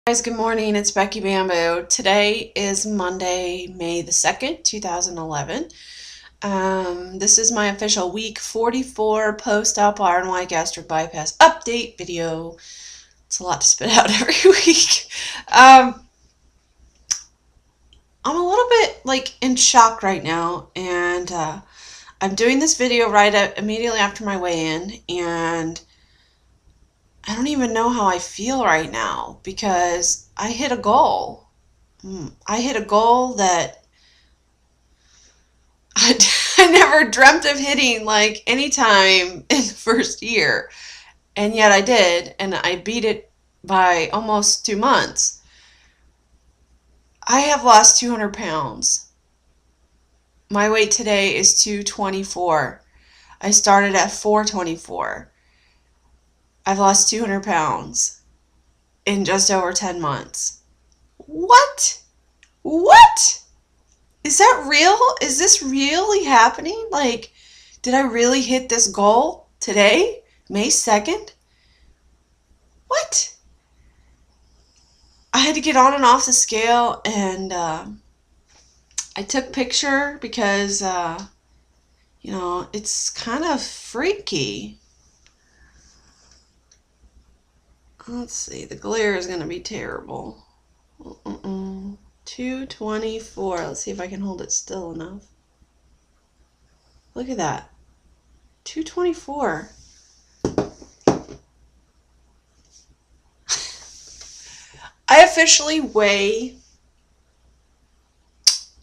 Guys, good morning. It's Becky Bamboo. Today is Monday, May the 2nd, 2011. This is my official week 44 post-op RNY gastric bypass update video. It's a lot to spit out every week. I'm a little bit in shock right now, and I'm doing this video immediately after my weigh-in, and I don't even know how I feel right now because I hit a goal. I hit a goal that I never dreamt of hitting any time in the first year. And yet I did, and I beat it by almost 2 months. I have lost 200 pounds. My weight today is 224. I started at 424. I've lost 200 pounds in just over 10 months. What? What? Is that real? Is this really happening? Did I really hit this goal today? May 2nd? What? I had to get on and off the scale, and I took a picture because, it's kind of freaky. Let's see, the glare is going to be terrible. 224. Let's see if I can hold it still enough. Look at that. 224. I officially weigh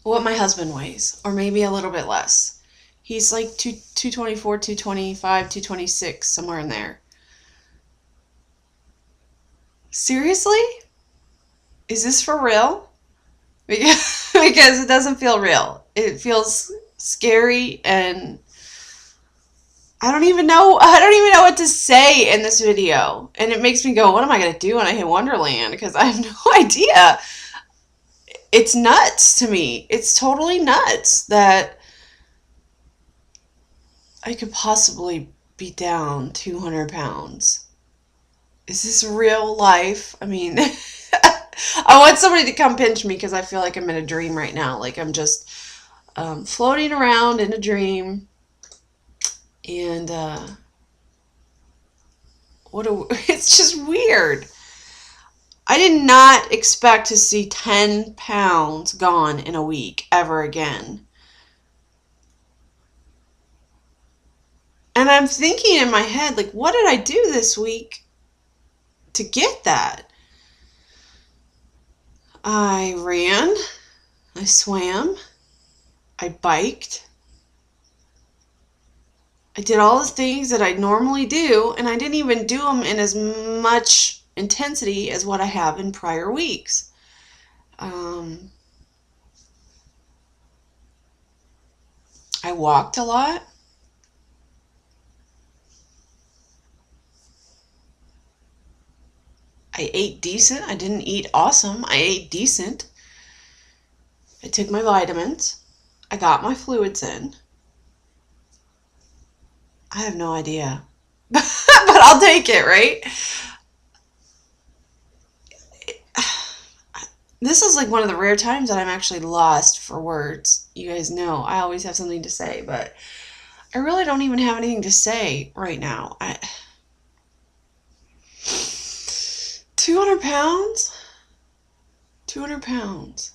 what my husband weighs, or maybe a little bit less. He's like 224, 225, 226, somewhere in there. Seriously? Is this for real? Because it doesn't feel real. It feels scary, and I don't even know what to say in this video. And it makes me go, what am I going to do when I hit Wonderland? Because I have no idea. It's nuts to me. It's totally nuts that I could possibly be down 200 pounds. Is this real life? I mean, I want somebody to come pinch me because I feel like I'm in a dream right now. Like I'm just floating around in a dream. And it's just weird. I did not expect to see 10 pounds gone in a week ever again. And I'm thinking in my head, what did I do this week to get that? I ran, I swam, I biked, I did all the things that I normally do, and I didn't even do them in as much intensity as what I have in prior weeks. I walked a lot. I ate decent. I didn't eat awesome. I ate decent. I took my vitamins. I got my fluids in. I have no idea. But I'll take it, right? This is one of the rare times that I'm actually lost for words. You guys know I always have something to say, but I really don't even have anything to say right now. 200 pounds? 200 pounds.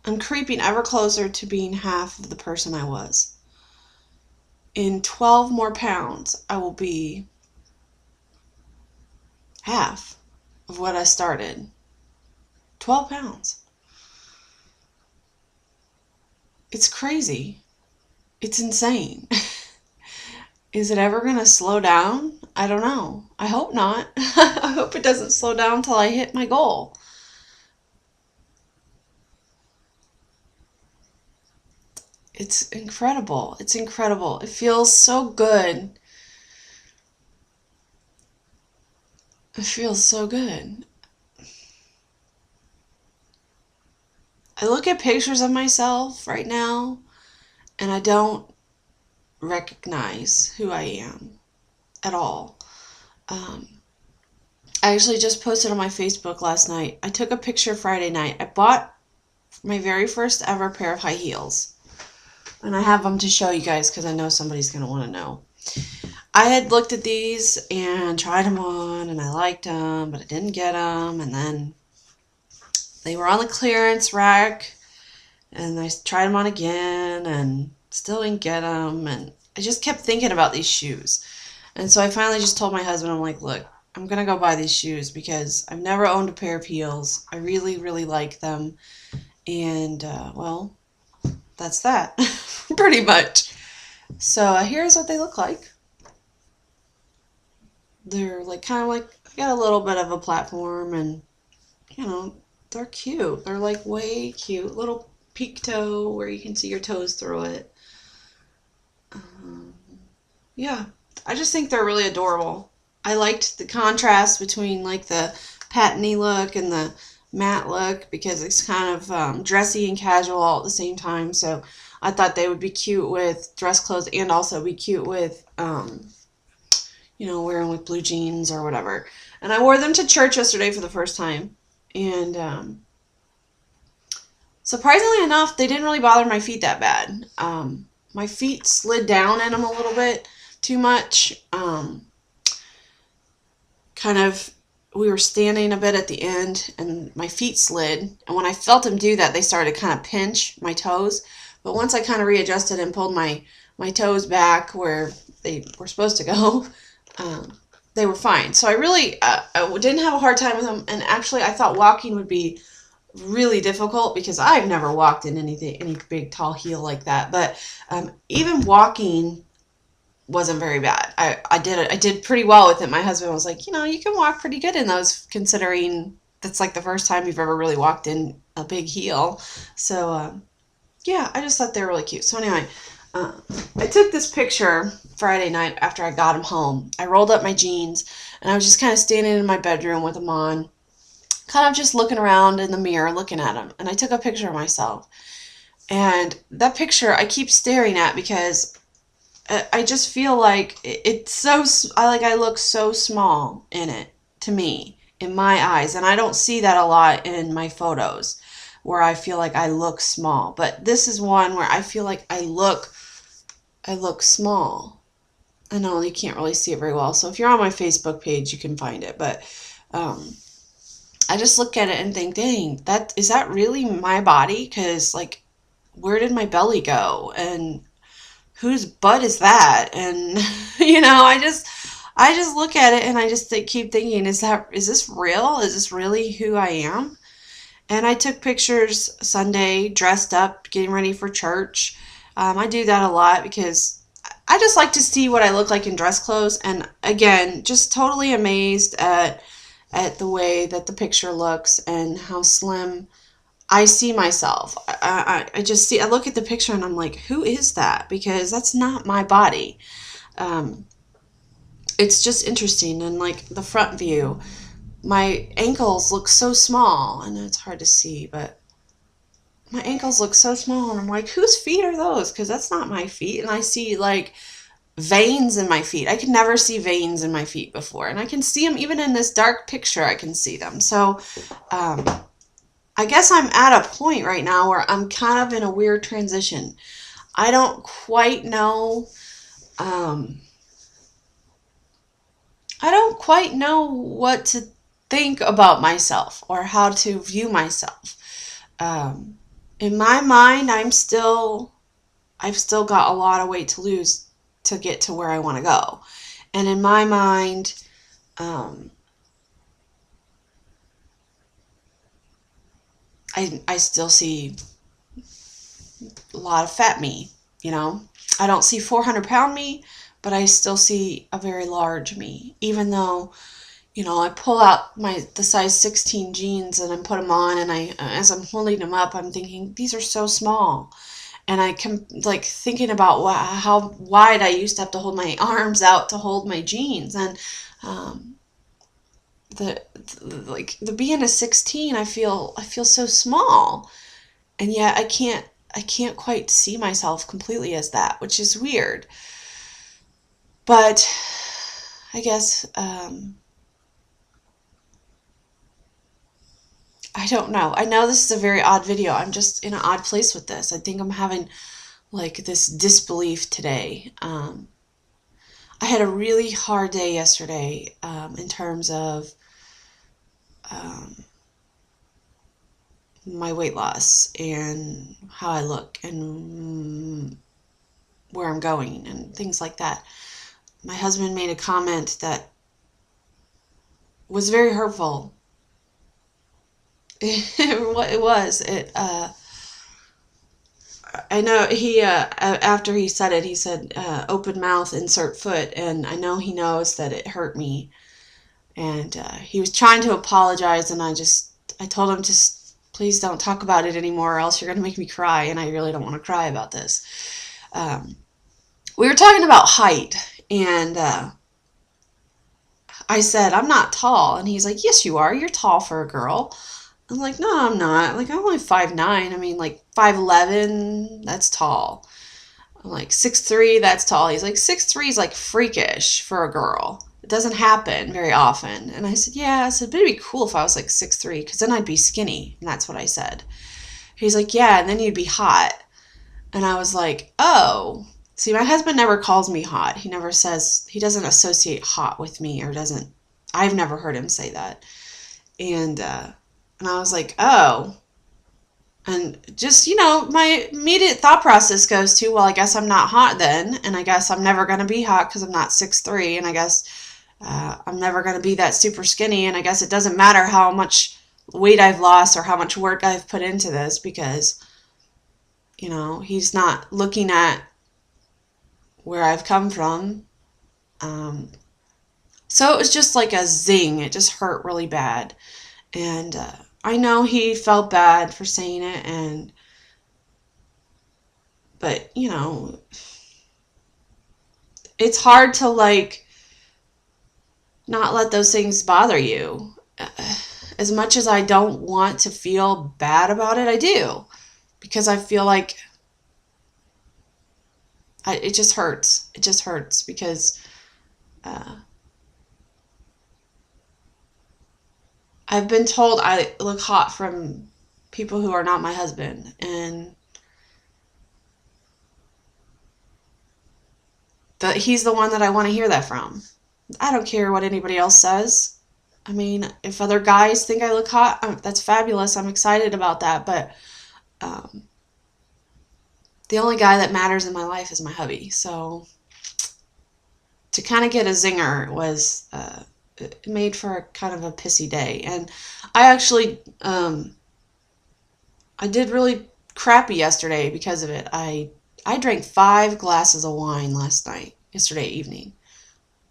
I'm creeping ever closer to being half of the person I was. In 12 more pounds, I will be half of what I started. 12 pounds. It's crazy. It's insane. Is it ever going to slow down? I don't know. I hope not. I hope it doesn't slow down until I hit my goal. It's incredible. It's incredible. It feels so good. It feels so good. I look at pictures of myself right now, and I don't recognize who I am. at all. I actually just posted on my Facebook last night. I took a picture Friday night. I bought my very first ever pair of high heels. And I have them to show you guys because I know somebody's going to want to know. I had looked at these and tried them on and I liked them, but I didn't get them. And then they were on the clearance rack and I tried them on again and still didn't get them. And I just kept thinking about these shoes. And so I finally just told my husband, I'm like, look, I'm going to go buy these shoes because I've never owned a pair of heels. I really, really like them. And, well, that's that. Pretty much. So here's what they look like. They're like kind of like, got a little bit of a platform and, you know, they're cute. They're like way cute. Little peak toe where you can see your toes through it. Yeah, I just think they're really adorable. I liked the contrast between like the patiny look and the matte look because it's kind of dressy and casual all at the same time. So I thought they would be cute with dress clothes and also be cute with, you know, wearing with blue jeans or whatever. And I wore them to church yesterday for the first time. And surprisingly enough, they didn't really bother my feet that bad. My feet slid down in them a little bit too much. Kind of, we were standing a bit at the end and my feet slid. And when I felt them do that, they started to kind of pinch my toes. But once I kind of readjusted and pulled my toes back where they were supposed to go, they were fine. So I really I didn't have a hard time with them. And actually, I thought walking would be really difficult because I've never walked in any big tall heel like that. But even walking wasn't very bad. I did pretty well with it. My husband was like, you know, you can walk pretty good in those considering that's like the first time you've ever really walked in a big heel. So yeah, I just thought they were really cute. So anyway, I took this picture Friday night after I got them home. I rolled up my jeans and I was just kind of standing in my bedroom with them on, kind of just looking around in the mirror, looking at them. And I took a picture of myself. And that picture I keep staring at because I just feel like it's so, I look so small in it to me, in my eyes. And I don't see that a lot in my photos where I feel like I look small. But this is one where I feel like I look small. I know you can't really see it very well. So if you're on my Facebook page, you can find it. But I just look at it and think, dang, is that really my body? Because like, where did my belly go? And whose butt is that? And you know, I just look at it and I just keep thinking, is this real? Is this really who I am? And I took pictures Sunday, dressed up, getting ready for church. I do that a lot because I just like to see what I look like in dress clothes. And again, just totally amazed at the way that the picture looks and how slim I see myself. I just see, I look at the picture and I'm like, who is that? Because that's not my body. It's just interesting. And like the front view, my ankles look so small. I know it's hard to see, but my ankles look so small. And I'm like, whose feet are those? Because that's not my feet. And I see like veins in my feet. I could never see veins in my feet before. And I can see them even in this dark picture. I can see them. So, I guess I'm at a point right now where I'm kind of in a weird transition. I don't quite know, I don't quite know what to think about myself or how to view myself. In my mind, I've still got a lot of weight to lose to get to where I want to go. And in my mind, I still see a lot of fat me, you know. I don't see 400-pound me, but I still see a very large me. Even though, you know, I pull out the size 16 jeans and I put them on, and as I'm holding them up, I'm thinking, these are so small. And I can, like, thinking about how wide I used to have to hold my arms out to hold my jeans. And the being a 16, I feel so small, and yet I can't quite see myself completely as that, which is weird. But I guess, I don't know. I know this is a very odd video. I'm just in an odd place with this. I think I'm having like this disbelief today. I had a really hard day yesterday in terms of um, my weight loss and how I look and where I'm going and things like that. My husband made a comment that was very hurtful. It was. I know he, after he said it, he said, open mouth, insert foot. And I know he knows that it hurt me. And he was trying to apologize. And I told him, just please don't talk about it anymore, or else you're going to make me cry. And I really don't want to cry about this. We were talking about height. And I said, I'm not tall. And he's like, yes, you are. You're tall for a girl. I'm like, no, I'm not. Like, I'm only 5'9". I mean, like, 5'11", that's tall. I'm like, 6'3", that's tall. He's like, 6'3" is, like, freakish for a girl. It doesn't happen very often. And I said, yeah. I said, but it'd be cool if I was, like, 6'3", because then I'd be skinny. And that's what I said. He's like, yeah, and then you'd be hot. And I was like, oh. See, my husband never calls me hot. He never says, he doesn't associate hot with me, or doesn't, I've never heard him say that. And I was like, oh. And just, my immediate thought process goes to, well, I guess I'm not hot then. And I guess I'm never going to be hot because I'm not 6'3". And I guess I'm never going to be that super skinny. And I guess it doesn't matter how much weight I've lost or how much work I've put into this, because, he's not looking at where I've come from. So it was just like a zing. It just hurt really bad. And I know he felt bad for saying it, but it's hard to not let those things bother you. As much as I don't want to feel bad about it, I do, because I feel like it just hurts. It just hurts because I've been told I look hot from people who are not my husband, and he's the one that I want to hear that from. I don't care what anybody else says. I mean, if other guys think I look hot, that's fabulous. I'm excited about that, but the only guy that matters in my life is my hubby. So to kind of get a zinger was it made for a kind of a pissy day. And I actually I did really crappy yesterday because of it. I drank 5 glasses of wine yesterday evening.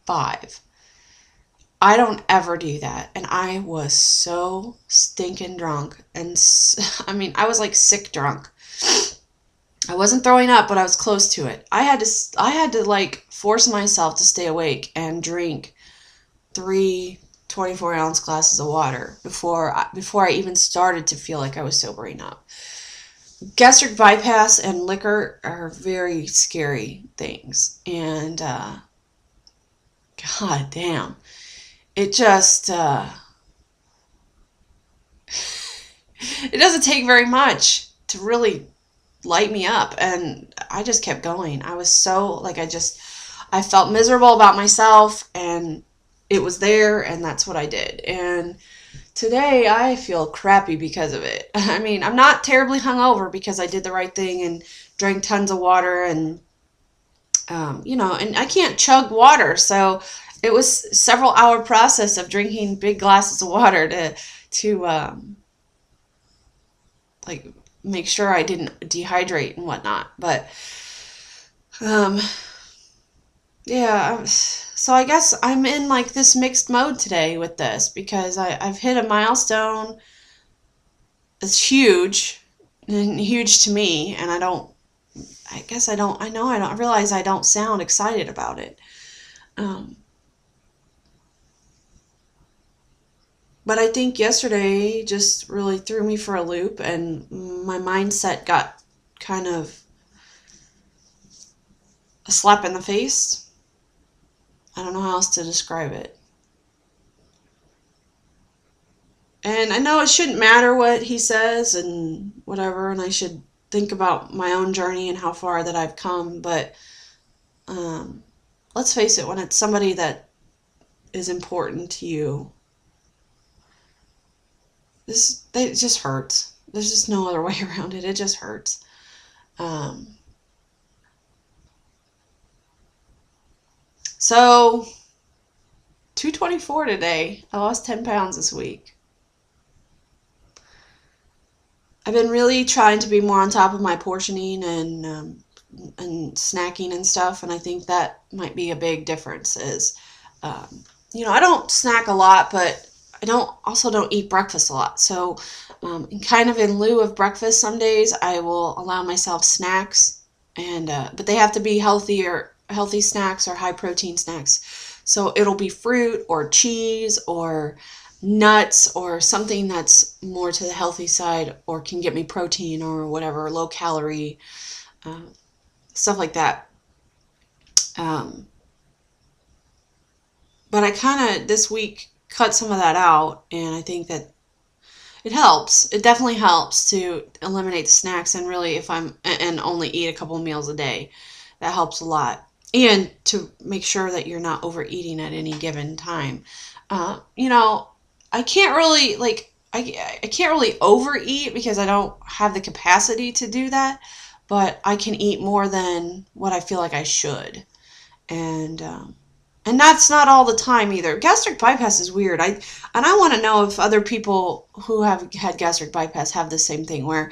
5. I don't ever do that. And I was so stinking drunk. And I was like sick drunk. I wasn't throwing up, but I was close to it. I had to force myself to stay awake and drink 3 24-ounce glasses of water before I even started to feel like I was sobering up. Gastric bypass and liquor are very scary things. And God damn. It just it doesn't take very much to really light me up, and I just kept going. I was so I felt miserable about myself, and it was there, and that's what I did. And today I feel crappy because of it. I mean, I'm not terribly hungover because I did the right thing and drank tons of water, and and I can't chug water, so it was a several hour process of drinking big glasses of water to make sure I didn't dehydrate and whatnot. But yeah, so I guess I'm in this mixed mode today with this, because I've hit a milestone. It's huge, and huge to me, and I realize I don't sound excited about it. But I think yesterday just really threw me for a loop, and my mindset got kind of a slap in the face. I don't know how else to describe it. And I know it shouldn't matter what he says and whatever, and I should think about my own journey and how far that I've come, but um, let's face it, when it's somebody that is important to you, it just hurts. There's just no other way around it. It just hurts. Um, so 224 today. I lost 10 pounds this week. I've been really trying to be more on top of my portioning and snacking and stuff, and I think that might be a big difference. Is I don't snack a lot, but I don't eat breakfast a lot. So, kind of in lieu of breakfast, some days I will allow myself snacks, and but they have to be healthy snacks or high protein snacks. So it'll be fruit or cheese or nuts or something that's more to the healthy side or can get me protein or whatever, low calorie, uh, stuff like that. Um, but I kind of this week cut some of that out, and I think that it helps. It definitely helps to eliminate the snacks and really if I'm and only eat a couple meals a day. That helps a lot. And to make sure that you're not overeating at any given time. Uh, you know, I can't really I can't really overeat because I don't have the capacity to do that, but I can eat more than what I feel like I should. And and that's not all the time either. Gastric bypass is weird. I want to know if other people who have had gastric bypass have the same thing where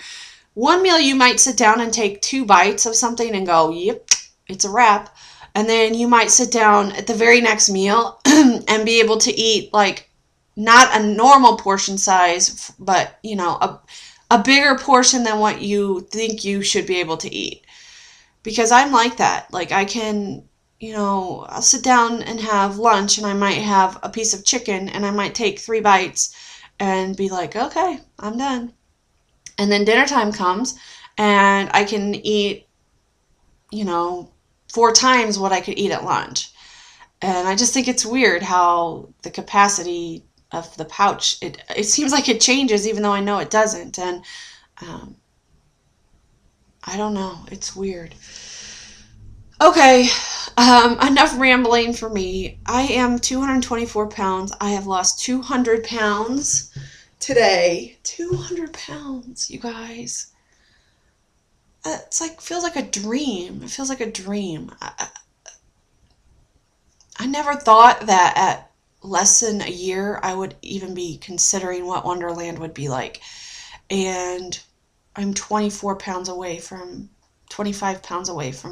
one meal you might sit down and take 2 bites of something and go, "Yep, it's a wrap." And then you might sit down at the very next meal and be able to eat like not a normal portion size, but a bigger portion than what you think you should be able to eat. Because I'm like that. Like I can, I'll sit down and have lunch and I might have a piece of chicken and I might take 3 bites and be like, okay, I'm done. And then dinner time comes and I can eat, you know, 4 times what I could eat at lunch. And I just think it's weird how the capacity of the pouch, it seems like it changes even though I know it doesn't. And um, I don't know. It's weird. Okay, enough rambling for me. I am 224 pounds. I have lost 200 pounds today. 200 pounds, you guys. It's like, feels like a dream. It feels like a dream. I never thought that at less than a year I would even be considering what Wonderland would be like. And I'm 25 pounds away from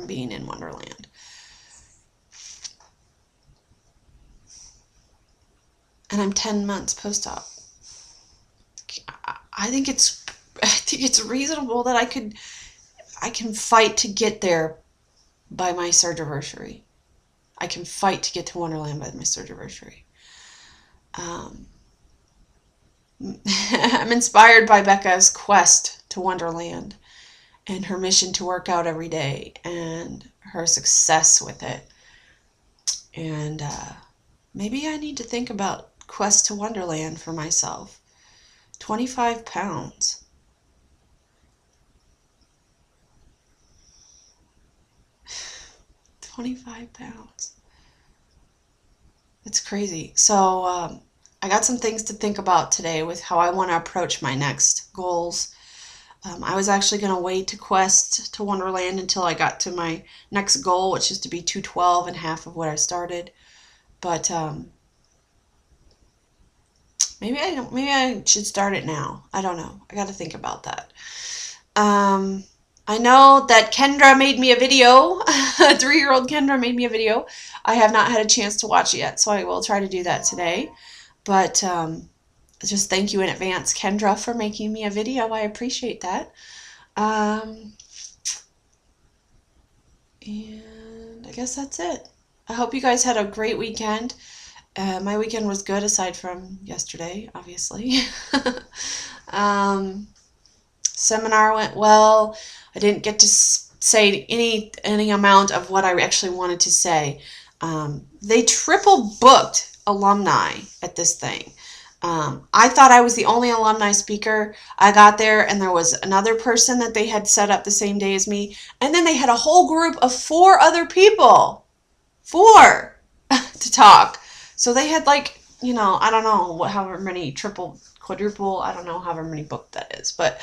being in Wonderland. And I'm 10 months post-op. I think it's reasonable that I can fight to get there by my surgery. I can fight to get to Wonderland by my surgery. Um, I'm inspired by Becca's quest to Wonderland and her mission to work out every day and her success with it. And maybe I need to think about quest to Wonderland for myself. 25 pounds. 25 pounds. It's crazy. So I got some things to think about today with how I want to approach my next goals. I was actually going to wait to quest to Wonderland until I got to my next goal, which is to be 212 and half of what I started. But maybe I should start it now. I don't know. I got to think about that. I know that Kendra made me a video. 3-year-old Kendra made me a video. I have not had a chance to watch it yet, so I will try to do that today. But just thank you in advance, Kendra, for making me a video. I appreciate that. And I guess that's it. I hope you guys had a great weekend. My weekend was good aside from yesterday, obviously. Seminar went well. I didn't get to say any amount of what I actually wanted to say. They triple booked alumni at this thing. I thought I was the only alumni speaker. I got there and there was another person that they had set up the same day as me. And then they had a whole group of 4 other people. 4 to talk. So they had like, I don't know however many triple, quadruple, I don't know however many booked that is. But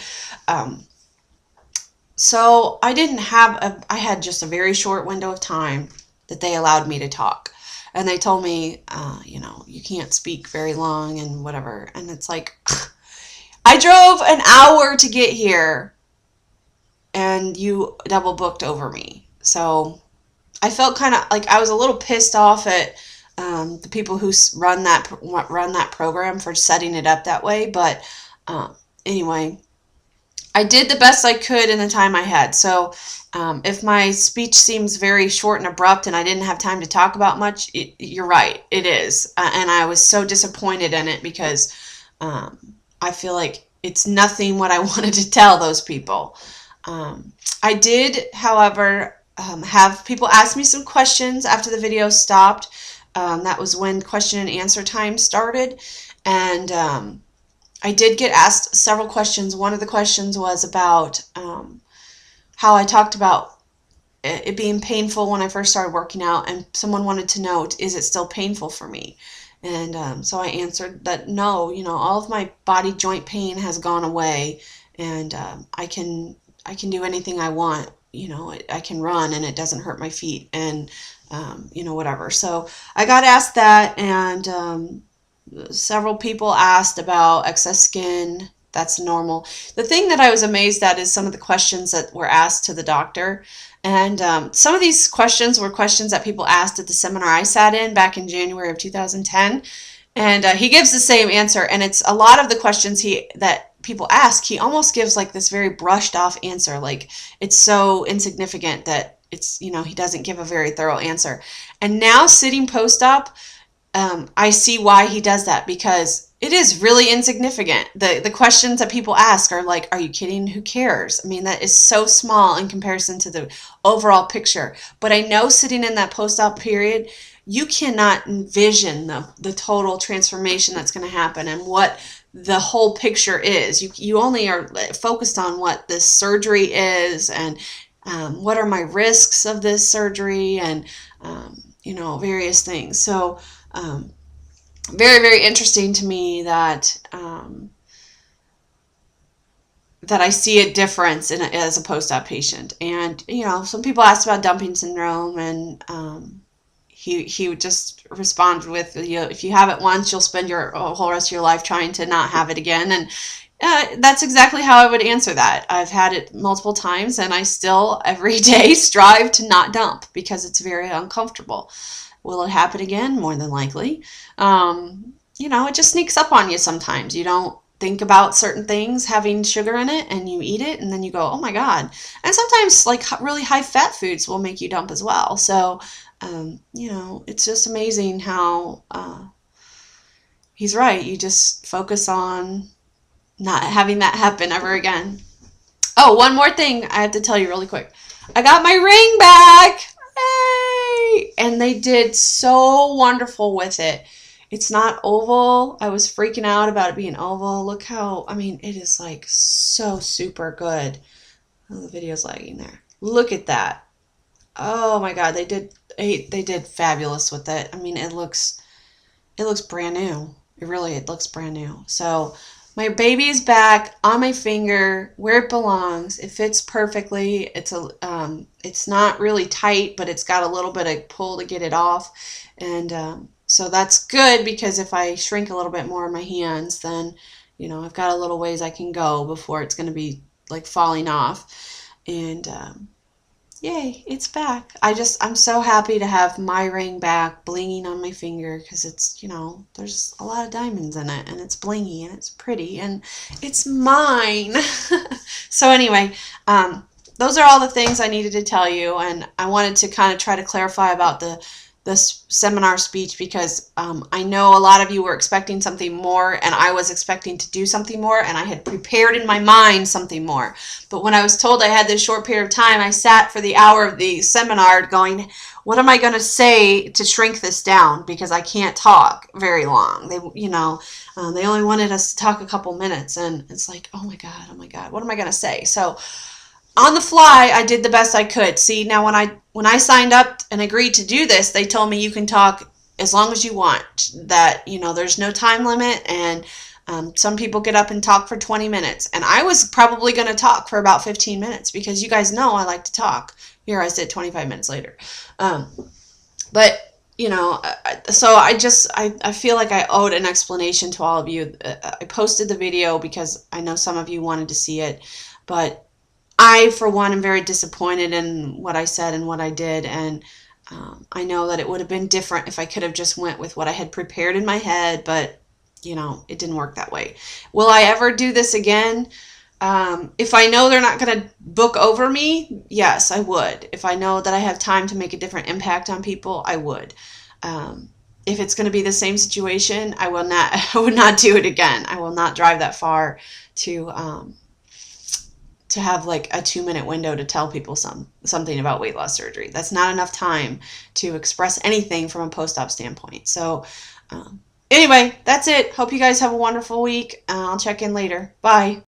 so I didn't have I had just a very short window of time that they allowed me to talk. And they told me, you can't speak very long and whatever. And it's like, I drove an hour to get here and you double booked over me. So I felt kind of like I was a little pissed off at the people who run that program for setting it up that way. But anyway, I did the best I could in the time I had. So if my speech seems very short and abrupt and I didn't have time to talk about much, you're right, it is. And I was so disappointed in it because I feel like it's nothing what I wanted to tell those people. I did, however, have people ask me some questions after the video stopped. That was when question and answer time started. And I did get asked several questions. One of the questions was about how I talked about it being painful when I first started working out, and someone wanted to know, is it still painful for me? And so I answered that no, all of my body joint pain has gone away, and I can do anything I want. I can run and it doesn't hurt my feet, and whatever. So I got asked that, and several people asked about excess skin. That's normal. The thing that I was amazed at is some of the questions that were asked to the doctor. And some of these questions were questions that people asked at the seminar I sat in back in January of 2010. And he gives the same answer. And it's a lot of the questions that people ask, he almost gives like this very brushed off answer. Like it's so insignificant that it's, he doesn't give a very thorough answer. And now sitting post-op, I see why he does that, because it is really insignificant. The questions that people ask are like, are you kidding? Who cares? I mean, that is so small in comparison to the overall picture. But I know sitting in that post-op period, you cannot envision the total transformation that's going to happen and what the whole picture is. You only are focused on what this surgery is and what are my risks of this surgery and, various things. So, very, very interesting to me that that I see a difference as a post-op patient. And some people asked about dumping syndrome, and he would just respond with, if you have it once, you'll spend your whole rest of your life trying to not have it again. And that's exactly how I would answer that. I've had it multiple times, and I still every day strive to not dump because it's very uncomfortable. Will it happen again? More than likely. It just sneaks up on you sometimes. You don't think about certain things having sugar in it, and you eat it, and then you go, oh my God. And sometimes like really high fat foods will make you dump as well. So, it's just amazing how he's right. You just focus on not having that happen ever again. Oh, one more thing I have to tell you really quick. I got my ring back. Hey! And they did so wonderful with it. It's not oval. I was freaking out about it being oval. Look how, it is like so super good. Oh, the video's lagging there. Look at that. Oh my God, they did fabulous with it. It looks brand new. It looks brand new. So my baby is back on my finger where it belongs. It fits perfectly. It's not really tight, but it's got a little bit of pull to get it off. And so that's good, because if I shrink a little bit more in my hands, then, I've got a little ways I can go before it's going to be like falling off. And yay, it's back. I'm so happy to have my ring back blinging on my finger, because it's, there's a lot of diamonds in it, and it's blingy and it's pretty and it's mine. So anyway, those are all the things I needed to tell you, and I wanted to kind of try to clarify about the seminar speech, because I know a lot of you were expecting something more, and I was expecting to do something more, and I had prepared in my mind something more. But when I was told I had this short period of time, I sat for the hour of the seminar going, what am I going to say to shrink this down, because I can't talk very long. They only wanted us to talk a couple minutes, and it's like, oh my God, what am I going to say? So on the fly, I did the best I could. See, now when I signed up and agreed to do this, they told me you can talk as long as you want. That, there's no time limit, and some people get up and talk for 20 minutes. And I was probably going to talk for about 15 minutes because you guys know I like to talk. Here I sit 25 minutes later. But so I feel like I owed an explanation to all of you. I posted the video because I know some of you wanted to see it, but I, for one, am very disappointed in what I said and what I did, and I know that it would have been different if I could have just went with what I had prepared in my head, but it didn't work that way. Will I ever do this again? If I know they're not going to book over me, yes, I would. If I know that I have time to make a different impact on people, I would. If it's going to be the same situation, I will not. I would not do it again. I will not drive that far to have like a 2-minute window to tell people something about weight loss surgery. That's not enough time to express anything from a post-op standpoint. So anyway, that's it. Hope you guys have a wonderful week. I'll check in later. Bye.